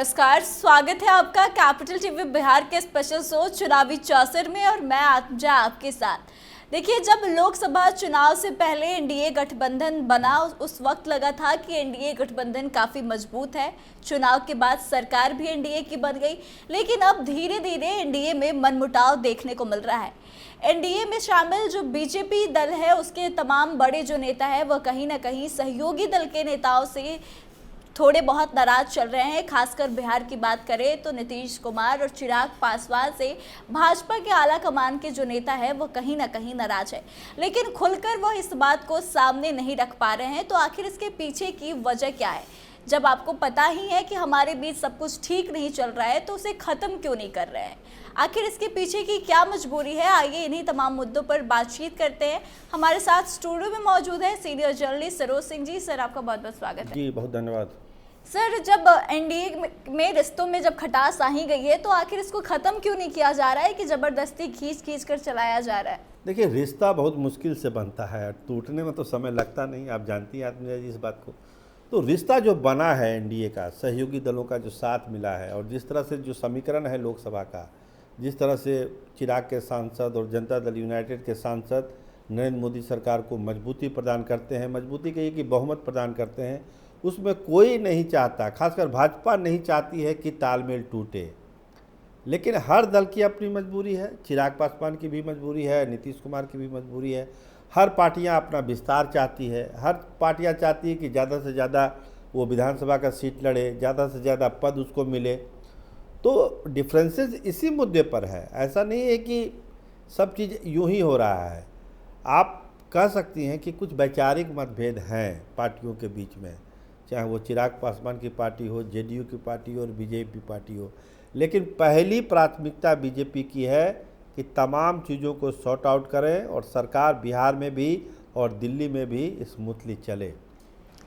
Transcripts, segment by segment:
नमस्कार, स्वागत है आपका कैपिटल टीवी बिहार के स्पेशल शो चुनावी चौसर में और मैं आत्मजा आपके साथ। देखिए, जब लोकसभा चुनाव से पहले एनडीए गठबंधन बना उस वक्त लगा था कि एनडीए गठबंधन काफ़ी मजबूत है। चुनाव के बाद सरकार भी एनडीए की बन गई, लेकिन अब धीरे धीरे एनडीए में मनमुटाव देखने को मिल रहा है। एनडीए में शामिल जो बीजेपी दल है उसके तमाम बड़े जो नेता है वह कहीं ना कहीं सहयोगी दल के नेताओं से थोड़े बहुत नाराज चल रहे हैं। खासकर बिहार की बात करें तो नीतीश कुमार और चिराग पासवान से भाजपा के आला कमान के जो नेता है वो कहीं ना कहीं नाराज है, लेकिन खुलकर वह इस बात को सामने नहीं रख पा रहे हैं। तो आखिर इसके पीछे की वजह क्या है? जब आपको पता ही है कि हमारे बीच सब कुछ ठीक नहीं चल रहा है तो उसे ख़त्म क्यों नहीं कर रहे हैं? आखिर इसके पीछे की क्या मजबूरी है? आइए इन्हीं तमाम मुद्दों पर बातचीत करते हैं। हमारे साथ स्टूडियो में मौजूद है senior journalist Saroj Singh ji. Sir, आपका बहुत बहुत स्वागत है। जी, बहुत धन्यवाद। सर, जब एनडीए में रिश्तों में जब खटास आ ही गई है तो आखिर इसको ख़त्म क्यों नहीं किया जा रहा है कि ज़बरदस्ती खींच कर चलाया जा रहा है? देखिए, रिश्ता बहुत मुश्किल से बनता है, टूटने में तो समय लगता नहीं, आप जानती हैं आत्मजा जी इस बात को। तो रिश्ता जो बना है एनडीए का, सहयोगी दलों का जो साथ मिला है और जिस तरह से जो समीकरण है लोकसभा का, जिस तरह से चिराग के सांसद और जनता दल यूनाइटेड के सांसद नरेंद्र मोदी सरकार को मजबूती प्रदान करते हैं, मजबूती कहिए कि बहुमत प्रदान करते हैं, उसमें कोई नहीं चाहता, खासकर भाजपा नहीं चाहती है कि तालमेल टूटे। लेकिन हर दल की अपनी मजबूरी है, चिराग पासवान की भी मजबूरी है, नीतीश कुमार की भी मजबूरी है। हर पार्टियां अपना विस्तार चाहती है, हर पार्टियां चाहती है कि ज़्यादा से ज़्यादा वो विधानसभा का सीट लड़े, ज़्यादा से ज़्यादा पद उसको मिले। तो डिफरेंसेस इसी मुद्दे पर है, ऐसा नहीं है कि सब चीज़ यूं ही हो रहा है। आप कह सकती हैं कि कुछ वैचारिक मतभेद हैं पार्टियों के बीच में, चाहे वो चिराग पासवान की पार्टी हो, जेडीयू की पार्टी हो और बीजेपी पार्टी हो, लेकिन पहली प्राथमिकता बीजेपी की है कि तमाम चीज़ों को सॉर्ट आउट करें और सरकार बिहार में भी और दिल्ली में भी स्मूथली चले।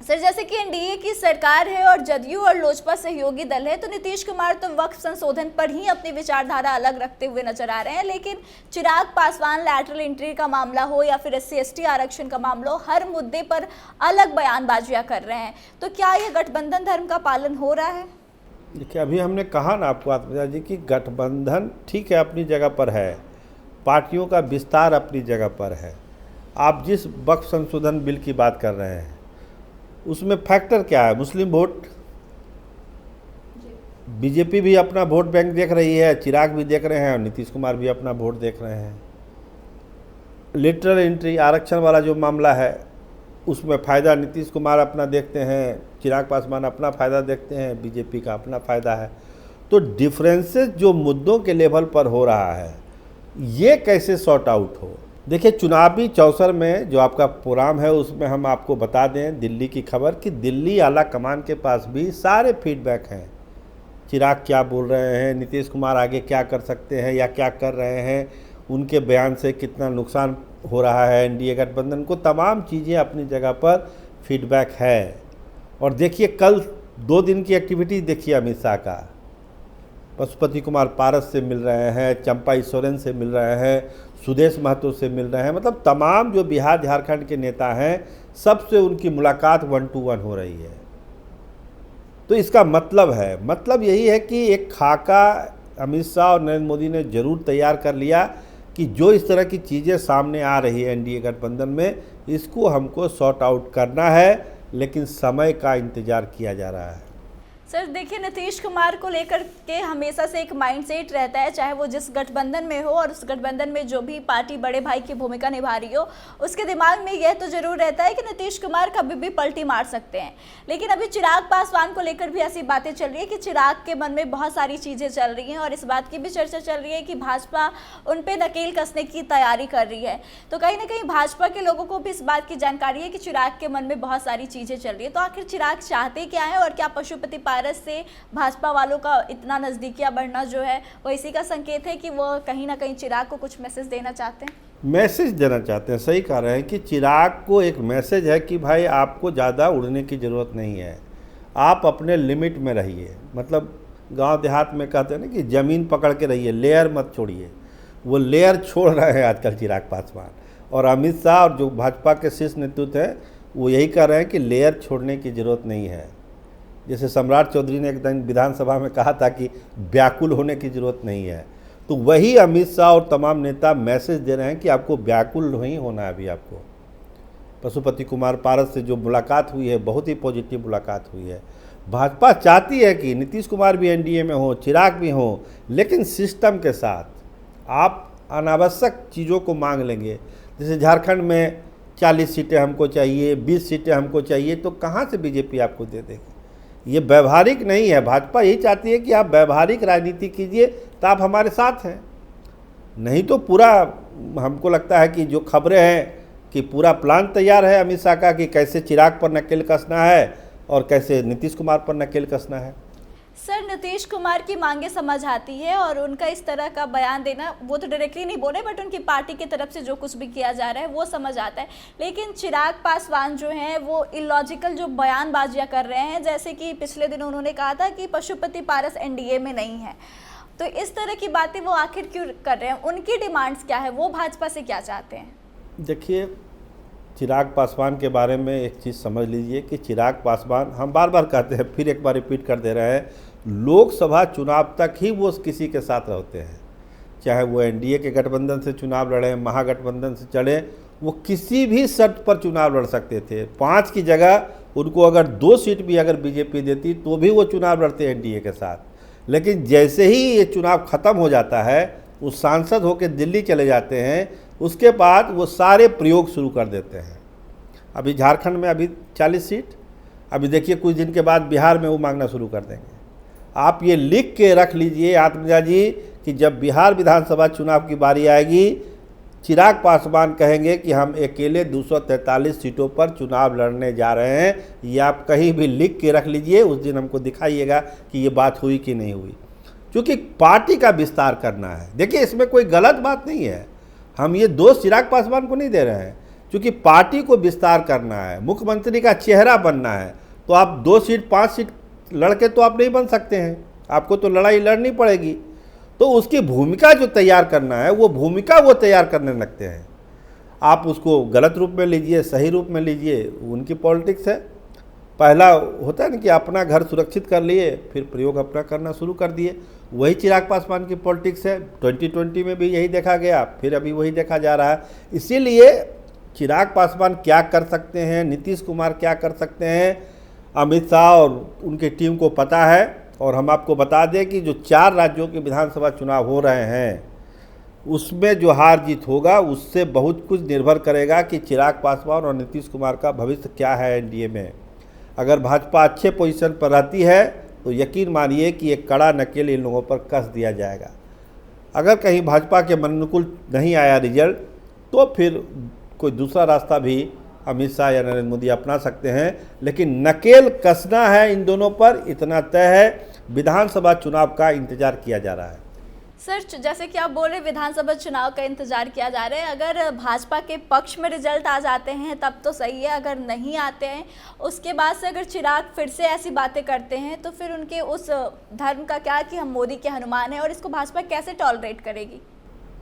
सर, जैसे कि एनडीए की सरकार है और जदयू और लोजपा सहयोगी दल है, तो नीतीश कुमार तो वक्फ संशोधन पर ही अपनी विचारधारा अलग रखते हुए नजर आ रहे हैं, लेकिन चिराग पासवान लैटरल एंट्री का मामला हो या फिर SC/ST आरक्षण का मामला हो, हर मुद्दे पर अलग बयानबाजियां कर रहे हैं। तो क्या ये गठबंधन धर्म का पालन हो रहा है? देखिए, अभी हमने कहा ना आपको आत्मजा जी कि गठबंधन ठीक है, अपनी जगह पर है, पार्टियों का विस्तार अपनी जगह पर है। आप जिस वक्फ संशोधन बिल की बात कर रहे हैं उसमें फैक्टर क्या है? मुस्लिम वोट। बीजेपी भी अपना वोट बैंक देख रही है, चिराग भी देख रहे हैं और नीतीश कुमार भी अपना वोट देख रहे हैं। लिटरल एंट्री आरक्षण वाला जो मामला है उसमें फ़ायदा नीतीश कुमार अपना देखते हैं, चिराग पासवान अपना फ़ायदा देखते हैं, बीजेपी का अपना फ़ायदा है। तो डिफरेंसेस जो मुद्दों के लेवल पर हो रहा है ये कैसे सॉर्ट आउट हो? देखिए, चुनावी चौसर में जो आपका प्रोग्राम है उसमें हम आपको बता दें दिल्ली की खबर कि दिल्ली आला कमान के पास भी सारे फीडबैक हैं। चिराग क्या बोल रहे हैं, नीतीश कुमार आगे क्या कर सकते हैं या क्या कर रहे हैं, उनके बयान से कितना नुकसान हो रहा है एनडीए गठबंधन को, तमाम चीज़ें अपनी जगह पर फीडबैक है। और देखिए, कल 2 दिन की एक्टिविटी देखिए अमित शाह का, पशुपति कुमार पारस से मिल रहे हैं, चंपा सोरेन से मिल रहे हैं, सुदेश महतो से मिल रहे हैं, मतलब तमाम जो बिहार झारखंड के नेता हैं सबसे उनकी मुलाकात 1 to 1 हो रही है। तो इसका मतलब यही है कि एक खाका अमित शाह और नरेंद्र मोदी ने जरूर तैयार कर लिया कि जो इस तरह की चीज़ें सामने आ रही है एनडीए गठबंधन में, इसको हमको सॉर्ट आउट करना है, लेकिन समय का इंतज़ार किया जा रहा है। सर, देखिए, नीतीश कुमार को लेकर के हमेशा से एक माइंडसेट रहता है, चाहे वो जिस गठबंधन में हो और उस गठबंधन में जो भी पार्टी बड़े भाई की भूमिका निभा रही हो, उसके दिमाग में यह तो जरूर रहता है कि नीतीश कुमार कभी भी पलटी मार सकते हैं। लेकिन अभी चिराग पासवान को लेकर भी ऐसी बातें चल रही है कि चिराग के मन में बहुत सारी चीज़ें चल रही हैं और इस बात की भी चर्चा चल रही है कि भाजपा उन पर नकेल कसने की तैयारी कर रही है। तो कहीं ना कहीं भाजपा के लोगों को भी इस बात की जानकारी है कि चिराग के मन में बहुत सारी चीज़ें चल रही है। तो आखिर चिराग चाहते क्या है और क्या पशुपति पारस से भाजपा वालों का इतना नजदीकियां बढ़ना जो है वो इसी का संकेत है कि वो कहीं ना कहीं चिराग को कुछ मैसेज देना चाहते हैं? मैसेज देना चाहते हैं, सही कह रहे हैं कि चिराग को एक मैसेज है कि भाई आपको ज़्यादा उड़ने की ज़रूरत नहीं है, आप अपने लिमिट में रहिए। मतलब गांव देहात में कहते हैं ना कि ज़मीन पकड़ के रहिए, लेयर मत छोड़िए। वो लेयर छोड़ रहे हैं आजकल चिराग पासवान और अमित शाह और जो भाजपा के शीर्ष नेतृत्व है वो यही कह रहे हैं कि लेयर छोड़ने की ज़रूरत नहीं है। जैसे सम्राट चौधरी ने एक दिन विधानसभा में कहा था कि व्याकुल होने की ज़रूरत नहीं है, तो वही अमित शाह और तमाम नेता मैसेज दे रहे हैं कि आपको व्याकुल नहीं होना है। अभी आपको पशुपति कुमार पारस से जो मुलाकात हुई है, बहुत ही पॉजिटिव मुलाकात हुई है। भाजपा चाहती है कि नीतीश कुमार भी एनडीए में हो, चिराग भी हो, लेकिन सिस्टम के साथ। आप अनावश्यक चीज़ों को मांग लेंगे, जैसे झारखंड में 40 सीटें हमको चाहिए, 20 सीटें हमको चाहिए, तो कहाँ से बीजेपी आपको दे देगी? ये व्यवहारिक नहीं है। भाजपा यही चाहती है कि आप व्यवहारिक राजनीति कीजिए तो आप हमारे साथ हैं, नहीं तो पूरा हमको लगता है कि जो खबरें हैं कि पूरा प्लान तैयार है अमित शाह का कि कैसे चिराग पर नकेल कसना है और कैसे नीतीश कुमार पर नकेल कसना है। सर, नीतीश कुमार की मांगे समझ आती है और उनका इस तरह का बयान देना, वो तो डायरेक्टली नहीं बोले बट उनकी पार्टी की तरफ से जो कुछ भी किया जा रहा है वो समझ आता है। लेकिन चिराग पासवान जो हैं वो इलॉजिकल जो बयानबाजियां कर रहे हैं, जैसे कि पिछले दिन उन्होंने कहा था कि पशुपति पारस एनडीए में नहीं है, तो इस तरह की बातें वो आखिर क्यों कर रहे हैं? उनकी डिमांड्स क्या है? वो भाजपा से क्या चाहते हैं? देखिए, चिराग पासवान के बारे में एक चीज़ समझ लीजिए कि चिराग पासवान, हम बार बार कहते हैं, फिर एक बार रिपीट कर दे रहे हैं, लोकसभा चुनाव तक ही वो किसी के साथ रहते हैं। चाहे वो एनडीए के गठबंधन से चुनाव लड़े, महागठबंधन से चले, वो किसी भी शर्त पर चुनाव लड़ सकते थे। 5 की जगह उनको अगर 2 सीट भी अगर बीजेपी देती तो भी वो चुनाव लड़ते एनडीए के साथ। लेकिन जैसे ही ये चुनाव ख़त्म हो जाता है, वो सांसद होकर दिल्ली चले जाते हैं, उसके बाद वो सारे प्रयोग शुरू कर देते हैं। अभी झारखंड में अभी 40 सीट, अभी देखिए कुछ दिन के बाद बिहार में वो मांगना शुरू कर देंगे। आप ये लिख के रख लीजिए आत्मजा जी कि जब बिहार विधानसभा चुनाव की बारी आएगी, चिराग पासवान कहेंगे कि हम अकेले 243 सीटों पर चुनाव लड़ने जा रहे हैं। ये आप कहीं भी लिख के रख लीजिए, उस दिन हमको दिखाइएगा कि ये बात हुई कि नहीं हुई, क्योंकि पार्टी का विस्तार करना है। देखिए, इसमें कोई गलत बात नहीं है, हम ये दोष चिराग पासवान को नहीं दे रहे हैं, क्योंकि पार्टी को विस्तार करना है, मुख्यमंत्री का चेहरा बनना है। तो आप 2 सीट 5 सीट लड़के तो आप नहीं बन सकते हैं, आपको तो लड़ाई लड़नी पड़ेगी। तो उसकी भूमिका जो तैयार करना है, वो भूमिका वो तैयार करने लगते हैं। आप उसको गलत रूप में लीजिए, सही रूप में लीजिए, उनकी पॉलिटिक्स है। पहला होता है ना कि अपना घर सुरक्षित कर लिए, फिर प्रयोग अपना करना शुरू कर दिए। वही चिराग पासवान की पॉलिटिक्स है। 2020 में भी यही देखा गया, फिर अभी वही देखा जा रहा है। इसीलिए चिराग पासवान क्या कर सकते हैं, नीतीश कुमार क्या कर सकते हैं, अमित शाह और उनकी टीम को पता है। और हम आपको बता दें कि जो 4 राज्यों के विधानसभा चुनाव हो रहे हैं, उसमें जो हार जीत होगा उससे बहुत कुछ निर्भर करेगा कि चिराग पासवान और नीतीश कुमार का भविष्य क्या है एनडीए में। अगर भाजपा अच्छे पोजीशन पर रहती है तो यकीन मानिए कि एक कड़ा नकेल इन लोगों पर कस दिया जाएगा। अगर कहीं भाजपा के मन अनुकूल नहीं आया रिजल्ट, तो फिर कोई दूसरा रास्ता भी अमित शाह या नरेंद्र मोदी अपना सकते हैं। लेकिन नकेल कसना है इन दोनों पर, इतना तय है। विधानसभा चुनाव का इंतजार किया जा रहा है। सर, जैसे कि आप बोले विधानसभा चुनाव का इंतजार किया जा रहा है, अगर भाजपा के पक्ष में रिजल्ट आ जाते हैं तब तो सही है, अगर नहीं आते हैं उसके बाद से अगर चिराग फिर से ऐसी बातें करते हैं तो फिर उनके उस धर्म का क्या कि हम मोदी के हनुमान हैं, और इसको भाजपा कैसे टॉलरेट करेगी?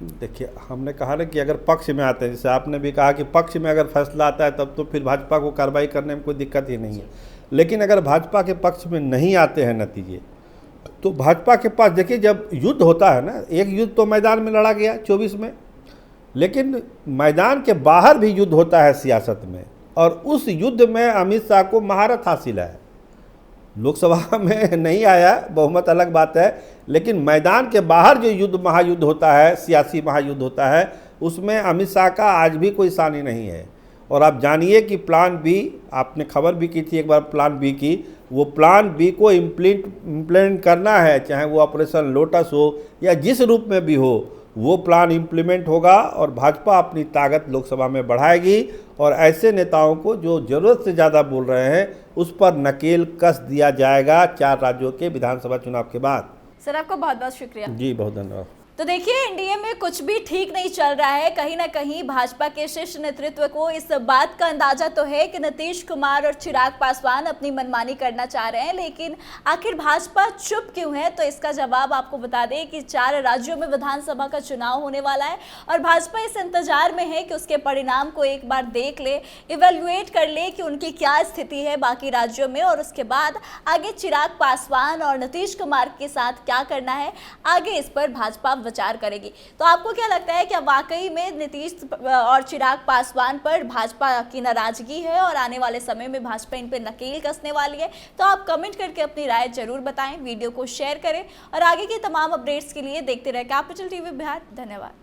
देखिए, हमने कहा ना कि अगर पक्ष में आते हैं, जैसे आपने भी कहा कि पक्ष में अगर फैसला आता है तब तो फिर भाजपा को कार्रवाई करने में कोई दिक्कत ही नहीं है। लेकिन अगर भाजपा के पक्ष में नहीं आते हैं नतीजे, तो भाजपा के पास, देखिए जब युद्ध होता है ना, एक युद्ध तो मैदान में लड़ा गया 24 में, लेकिन मैदान के बाहर भी युद्ध होता है सियासत में, और उस युद्ध में अमित शाह को महारत हासिल है। लोकसभा में नहीं आया, बहुमत अलग बात है, लेकिन मैदान के बाहर जो युद्ध महायुद्ध होता है, सियासी महायुद्ध होता है, उसमें अमित शाह का आज भी कोई सानी नहीं है। और आप जानिए कि प्लान बी, आपने खबर भी की थी एक बार प्लान बी की, वो प्लान बी को इम्प्लीमेंट करना है, चाहे वो ऑपरेशन लोटस हो या जिस रूप में भी हो, वो प्लान इम्प्लीमेंट होगा और भाजपा अपनी ताकत लोकसभा में बढ़ाएगी और ऐसे नेताओं को जो ज़रूरत से ज़्यादा बोल रहे हैं उस पर नकेल कस दिया जाएगा 4 राज्यों के विधानसभा चुनाव के बाद। सर, आपका बहुत बहुत शुक्रिया। जी, बहुत धन्यवाद। तो देखिए, एनडीए में कुछ भी ठीक नहीं चल रहा है। कहीं ना कहीं भाजपा के शीर्ष नेतृत्व को इस बात का अंदाजा तो है कि नीतीश कुमार और चिराग पासवान अपनी मनमानी करना चाह रहे हैं, लेकिन आखिर भाजपा चुप क्यों है? तो इसका जवाब आपको बता दें कि 4 राज्यों में विधानसभा का चुनाव होने वाला है और भाजपा इस इंतजार में है कि उसके परिणाम को एक बार देख ले, इवेल्युएट कर ले कि उनकी क्या स्थिति है बाकी राज्यों में, और उसके बाद आगे चिराग पासवान और नीतीश कुमार के साथ क्या करना है, आगे इस पर भाजपा विचार करेगी। तो आपको क्या लगता है, क्या वाकई में नीतीश और चिराग पासवान पर भाजपा की नाराजगी है और आने वाले समय में भाजपा इन पर नकेल कसने वाली है? तो आप कमेंट करके अपनी राय जरूर बताएं, वीडियो को शेयर करें और आगे की तमाम अपडेट्स के लिए देखते रहे कैपिटल टीवी बिहार। धन्यवाद।